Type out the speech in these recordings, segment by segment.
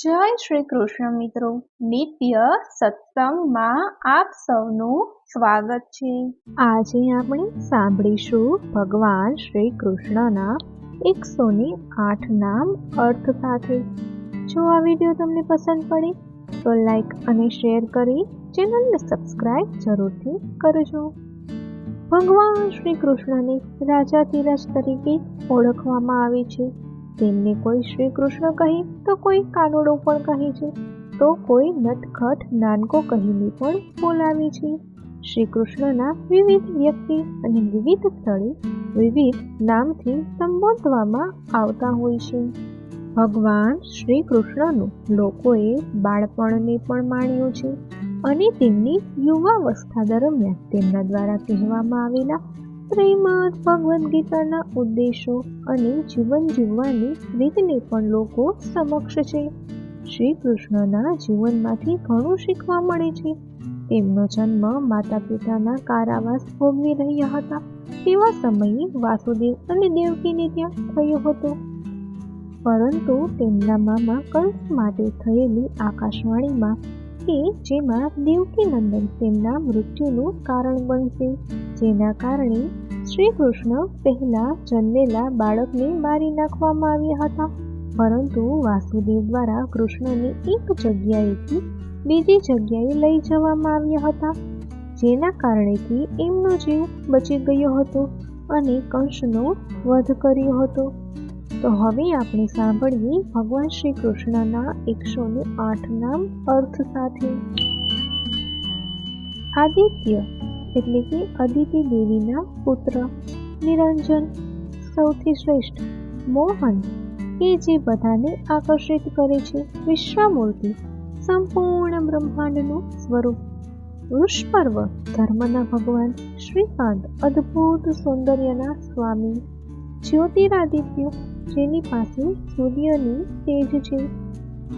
જય શ્રી કૃષ્ણ મિત્રો, નિત્ય સત્સંગમાં આપ સૌનું સ્વાગત છે। આજે આપણે સાંભળીશું ભગવાન શ્રી કૃષ્ણના 108 નામ અર્થ સાથે। જો આ વિડીયો તમને પસંદ પડે તો લાઈક અને શેર કરી ચેનલને સબસ્ક્રાઇબ જરૂરથી કરજો। ભગવાન શ્રી કૃષ્ણને રાજાધિરાજ તરીકે ઓળખવામાં આવે છે। તેમને કોઈ શ્રી કૃષ્ણ કહે તો કોઈ કાનુડો પણ કહે છે, તો કોઈ નટખટ નાનકો કહીને પણ બોલાવે છે। શ્રી કૃષ્ણના વિવિધ વ્યક્તિ અને વિવિધ સ્થળે વિવિધ નામથી સંબોધવામાં આવતા હોય છે। ભગવાન શ્રી કૃષ્ણનું લોકોએ બાળપણને પણ માણ્યું છે અને તેમની યુવાવસ્થા દરમિયાન તેમના દ્વારા કહેવામાં આવેલા શ્રીમદ ભગવદ્ ગીતાના ઉદ્દેશો અને જીવન જીવવાની રીતને પણ લોકો સમક્ષ છે। શ્રી કૃષ્ણના જીવનમાંથી ઘણું શીખવા મળે છે। તેમનો જન્મ માતા પિતાના કારાવાસ ભોગવી રહ્યા હતા તેવા સમયે વાસુદેવ અને દેવકીને ત્યાં થયો હતો, પરંતુ તેમના મામા કંસ માટે થયેલી આકાશવાણીમાં કે જેમાં દેવકી નંદન તેમના મૃત્યુનું કારણ બનશે, જેના કારણે શ્રી કૃષ્ણ પહેલા જન્મેલા બાળકને મારી નાખવામાં આવ્યા હતા, પરંતુ વાસુદેવ દ્વારા કૃષ્ણને એક જગ્યાએથી બીજી જગ્યાએ લઈ જવામાં આવ્યા હતા, જેના કારણેથી એમનો જીવ બચી ગયો હતો અને કંસનો વધ કર્યો હતો। તો હવે આપણે સાંભળીએ ભગવાન શ્રી કૃષ્ણના 108 નામ અર્થ સાથે। આદિત્ય એટલે કે અદિતિ દેવીના પુત્ર, નિરંજન સૌથી શ્રેષ્ઠ, મોહન કે જે બધાને આકર્ષિત કરે છે, વિશ્વામૂર્તિ સંપૂર્ણ બ્રહ્માંડનું સ્વરૂપ, વૃષપર્વ ધર્મના ભગવાન, શ્રીકાંત અદ્ભુત સૌંદર્યના સ્વામી, જ્યોતિરાદિત્ય જેની પાસે સૂર્યની તેજ છે,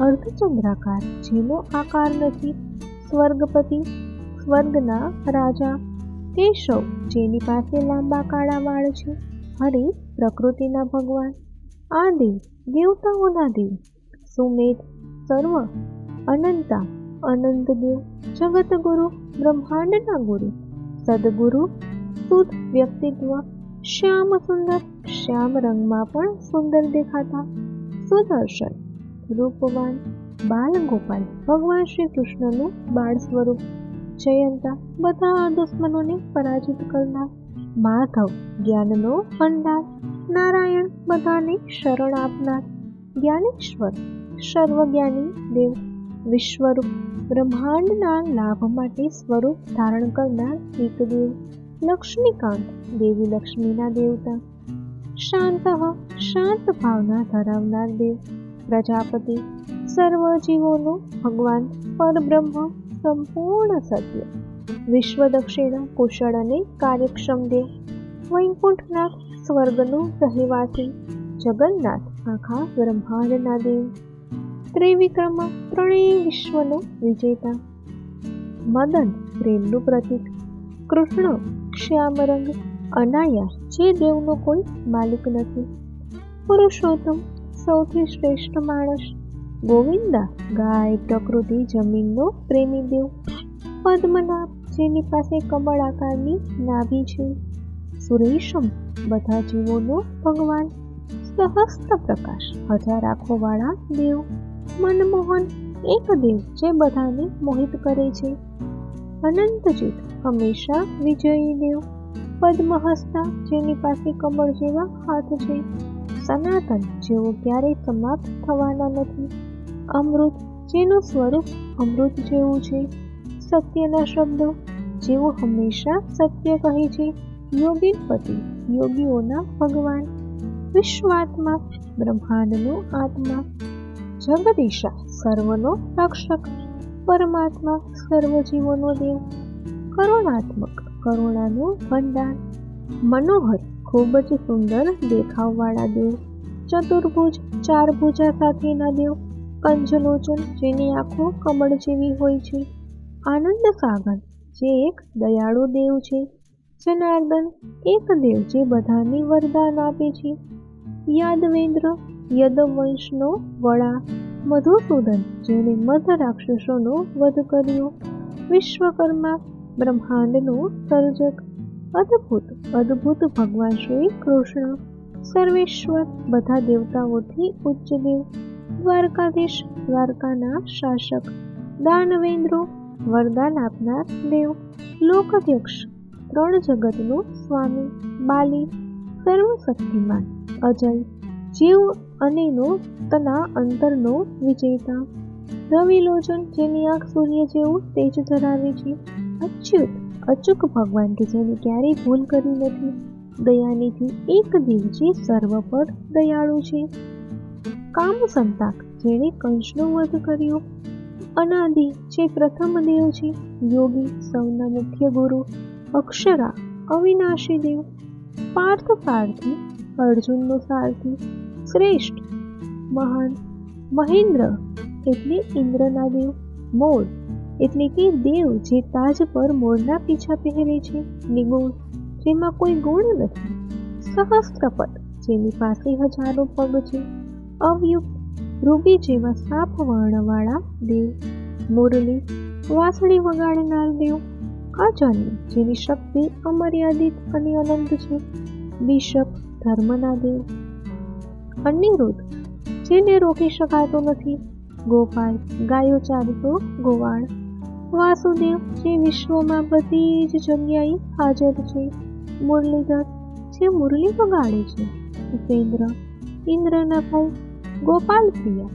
અર્ધચંદ્રાકાર જેનો આકાર નથી, સ્વર્ગપતિ સ્વર્ગના રાજા, કેશવ જેની પાસે લાંબા કાળા વાળ છે, હરિ પ્રકૃતિના ભગવાન, આદિ દેવતાઓના દેવ, સુમેધ સર્વ અનંતા અનંતદેવ, જગતગુરુ બ્રહ્માંડના ગુરુ, સદગુરુ શુદ્ધ વ્યક્તિત્વ, શ્યામ સુંદર શ્યામ રંગમાં પણ સુંદર દેખાતા, સુદર્શન રૂપવાન, બાલગોપાલ ભગવાન શ્રી કૃષ્ણનું બાળ સ્વરૂપ, જયંતા બધા દુશ્મનોને પરાજિત કરનાર, માધવ જ્ઞાનનો ભંડાર, નારાયણ બધાને શરણ આપનાર, જ્ઞાનેશ્વર સર્વજ્ઞાની દેવ, વિશ્વરૂપ બ્રહ્માંડના લાભ માટે સ્વરૂપ ધારણ કરનાર એક દેવ, લક્ષ્મીકાંત દેવી લક્ષ્મીના દેવતા, શાંત શાંત ભાવના ધરાવનાર દેવ, પ્રજાપતિ સર્વ જીવોનો ભગવાન, પરબ્રહ્મ સંપૂર્ણ સત્ય, વિશ્વદક્ષિણ કુશળ અને કાર્યક્ષમ દેવ, વૈકુંઠનાથ સ્વર્ગનું રહેવાસી, જગન્નાથ આખા બ્રહ્માંડના દેવ, ત્રિવિક્રમ ત્રણેય વિશ્વનો વિજેતા, મદન પ્રેમનું પ્રતીક, કૃષ્ણ શ્યામ રંગ, અનાયા જે દેવનો કોઈ માલિક નથી, પુરુષોત્તમ સૌથી શ્રેષ્ઠ માણસ, ગોવિંદા ગાય પ્રકૃતિ જમીનનો પ્રેમી દેવ, પદ્મનાભ જેની પાસે કમળ આકારની નાભી છે, સુરેશમ બધા જીવોનો ભગવાન, સહસ્ત પ્રકાશ 1000 આંખોવાળા દેવ, મનમોહન એક દેવ જે બધાને મોહિત કરે છે, અનંતજીત હંમેશા વિજયી દેવ, પદ્મહસ્તા જેની પાસે કમળ જેવા હાથ છે, સનાતન જેઓ ક્યારેય સમાપ્ત થવાના નથી, અમૃત જેનું સ્વરૂપ અમૃત જેવું છે, સત્યના શબ્દો જેઓ હંમેશા સત્ય કહે છે, યોગીપતિ યોગીઓના ભગવાન, વિશ્વાત્મા બ્રહ્માંડનો આત્મા, જગદીશા સર્વનો રક્ષક, પરમાત્મા સર્વ જીવોનો દેવ, કરુણાત્મક કરુણાનો ભંડાર, મનોહર ખૂબ જ સુંદર દેખાવવાળા દેવ, ચતુર્ભુજ 4 ભુજા સાથેના દેવ, કંજલોચન જેની આંખો કમળ જેવી હોય છે, આનંદ સાગર જે એક દયાળુ દેવ છે, જનાર્દન એક દેવ જે બધાને વરદાન આપે છે, યાદવેન્દ્ર યદવંશનો વડા, મધુસૂદન જેણે મધ રાક્ષસોનો વધ કર્યો, વિશ્વકર્મા બ્રહ્માંડનો સર્જક, અદ્ભુત અદ્ભુત ભગવાન શ્રી કૃષ્ણ, સર્વેશ્વર બધા દેવતાઓથી ઉચ્ચ દેવ, દ્વારકાધીશ દ્વારકાના શાસક, દાનવેન્દ્રો વરદાન આપનાર દેવ, લોકાધ્યક્ષ ત્રણ જગતનો સ્વામી, બાલી સર્વશક્તિમાન, અજય જીવ અનેનો તના અંતરનો વિજેતા, રવિલોચન જેની આંખ સૂર્ય જેવું તેજ ધરાવે છે, અચ્યુત અચૂક ભગવાન કે જેને ક્યારેય ભૂલ કરી નથી, દયાનિધિ એક દેવ જે સર્વ પર દયાળુ છે, કામ સંતાક જેણે કંસનો વધ કર્યો, અનાદિ જે પ્રથમ દેવ છે, યોગી સૌના મુખ્ય ગુરુ, અક્ષરા અવિનાશી દેવ, પાર્થ સારથી અર્જુનનો સારથી, શ્રેષ્ઠ મહાન, મહેન્દ્ર એટલે ઇન્દ્રના દેવ, મોર એટલે કે દેવ જે તાજ પર મોરના પીછા પહેરે છે, નિગુણ જેમાં કોઈ ગુણ નથી, સહસ્ત્રપદ જેની પાસે હજારો પગ છે, અવયુક્ત રૂબી જેવા સાપ વર્ણવાળા દેવ, મુરલી વાંસળી વગાડનાર દેવ, અજન્ય જેની શક્તિ અમર્યાદિત અને અનંત છે, બિશપ ધર્મના દેવ, અનિરુદ્ધ જેને રોકી શકાતો નથી, ગોપાલ ગાયો ચારતો ગોવાળ, વાસુદેવ જે વિશ્વમાં બધી જ જગ્યાએ હાજર છે, મુરલીધર જે મુરલી વગાડે છે, ઉપેન્દ્ર ઇન્દ્રના ભાઈ, ગોપાલ પ્રિય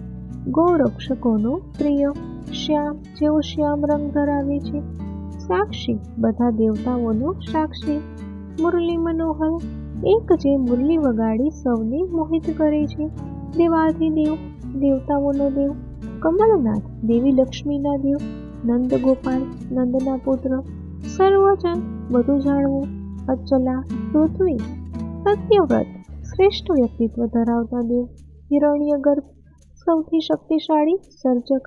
ગૌરક્ષકોનો પ્રિય, શ્યામ જેવો શ્યામ રંગ ધરાવે છે, સાક્ષી બધા દેવતાઓનો સાક્ષી, મુરલી મનોહર એક જે મુરલી વગાડી સૌને મોહિત કરે છે, દેવાધિદેવ દેવતાઓનો દેવ, કમલનાથ દેવી લક્ષ્મીના દેવ, નંદ ગોપાલ નંદના પુત્ર, સર્વજન બધું જાણવું, અચલા પૃથ્વી, સત્યવ્રત શ્રેષ્ઠ વ્યક્તિત્વ ધરાવતા દેવ, હિરણ્યગર્ભ સૌથી શક્તિશાળી સર્જક,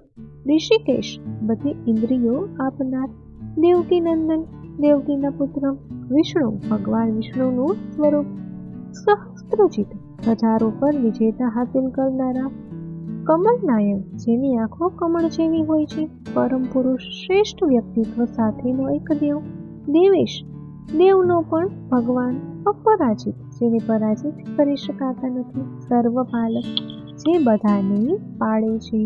ઋષિકેશ બધી ઇન્દ્રિયો આપનાર, દેવકી નંદન દેવકીના પુત્ર, વિષ્ણુ ભગવાન વિષ્ણુનું સ્વરૂપ, સહસ્ત્રજીત હજારો પર વિજેતા હાસિલ કરનારા, કમલનાયક જેની આંખો કમળ જેવી હોય છે, પરમ પુરુષ શ્રેષ્ઠ વ્યક્તિત્વ સાથેનો એક દેવ, દેવેશ દેવનો પણ ભગવાન, અપરાજિત જેને પરાજિત કરી શકાતા નથી, સર્વપાલક જે બધાને પાળે છે.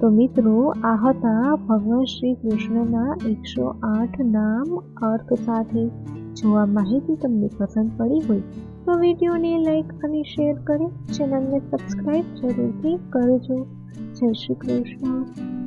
તો મિત્રો આ હતા ભગવાન શ્રી કૃષ્ણના 108 નામ અર્થ સાથે. જો આ માહિતી તમને પસંદ પડી હોય તો વિડીયોને લાઈક અને શેર કરી ચેનલને સબસ્ક્રાઈબ જરૂરથી કરજો. જય શ્રી કૃષ્ણ.